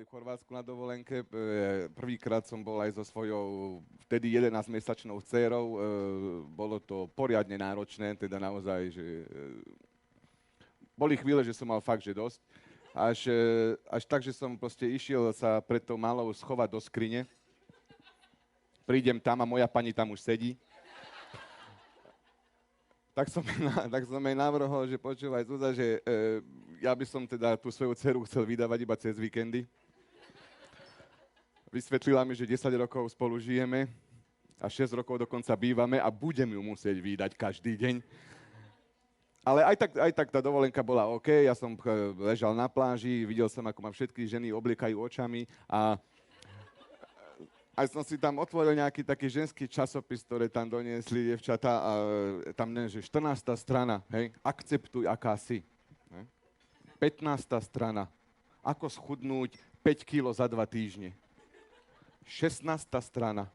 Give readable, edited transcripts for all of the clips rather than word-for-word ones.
boli v Chorvátsku na dovolenke. Prvýkrát som bol aj so svojou vtedy 11-mesačnou dcérou. Bolo to poriadne náročné, teda naozaj, že boli chvíle, že som mal fakt, že dosť. Až tak, že som proste išiel sa pred tou malou schovať do skrine. Prídem tam a moja pani tam už sedí. Tak som jej navrhol, že počúvaj, Zúza, že ja by som teda tú svoju dceru chcel vydávať iba cez víkendy. Vysvetlila mi, že 10 rokov spolu žijeme a 6 rokov dokonca bývame a budem ju musieť vydať každý deň. Ale aj tak tá dovolenka bola OK, ja som ležal na pláži, videl som, ako ma všetky ženy obliekajú očami a aj som si tam otvoril nejaký taký ženský časopis, ktoré tam doniesli dievčatá a tam že 14. strana, hej, akceptuj, aká si. Hej. 15. strana, ako schudnúť 5 kg za 2 týždne. 16. strana,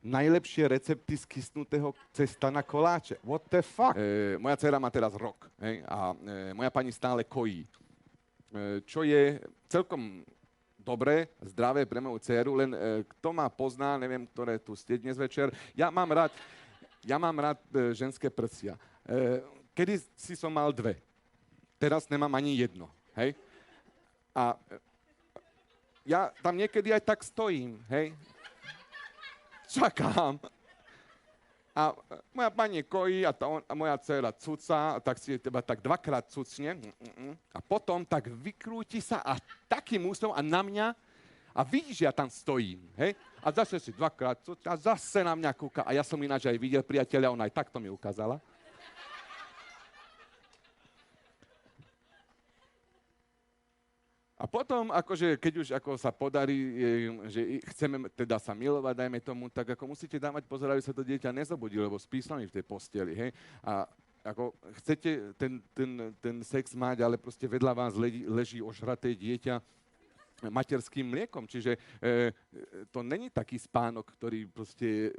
najlepšie recepty z kysnutého cesta na koláče. What the fuck? Moja dcera má teraz rok, hej, a moja pani stále kojí. Čo je celkom dobré, zdravé pre moju dceru, len kto ma pozná, neviem, ktoré tu ste dnes večer, ja mám rád ženské prsia. Kedy si som mal 2, teraz nemám ani 1, hej? A ja tam niekedy aj tak stojím, hej? Čakám. A moja pani kojí a moja dcera cuca, tak si teba tak 2-krát cucne a potom tak vykrúti sa a takým úsmevom a na mňa a vidíš, že ja tam stojím, hej? A zase si 2-krát cucne a zase na mňa kúka a ja som ináč aj videl, priateľa, ona aj takto mi ukázala. A potom, akože, keď už ako sa podarí, že chceme teda sa milovať, dajme tomu, tak ako musíte dávať pozor, aby sa to dieťa nezobudí, lebo spí s vami v tej posteli, hej. A ako chcete ten sex mať, ale proste vedľa vás leží ožraté dieťa materským mliekom, čiže to není taký spánok, ktorý proste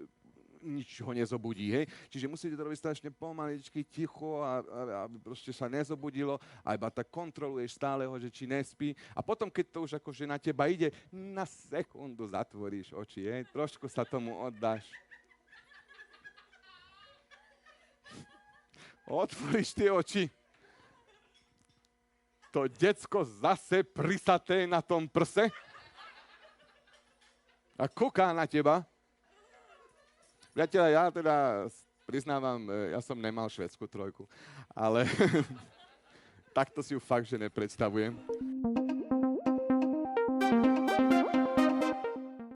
nič ho nezobudí, hej. Čiže musíte to robiť strašne pomaličky, ticho, aby proste sa nezobudilo a iba tak kontroluješ stále ho, že či nespí. A potom, keď to už akože na teba ide, na sekundu zatvoríš oči, hej. Trošku sa tomu oddáš. Otvoríš tie oči. To decko zase prisaté na tom prse a kúká na teba. Priateľa, ja teda priznávam, ja som nemal švédsku trojku, ale takto si ju fakt, že nepredstavujem.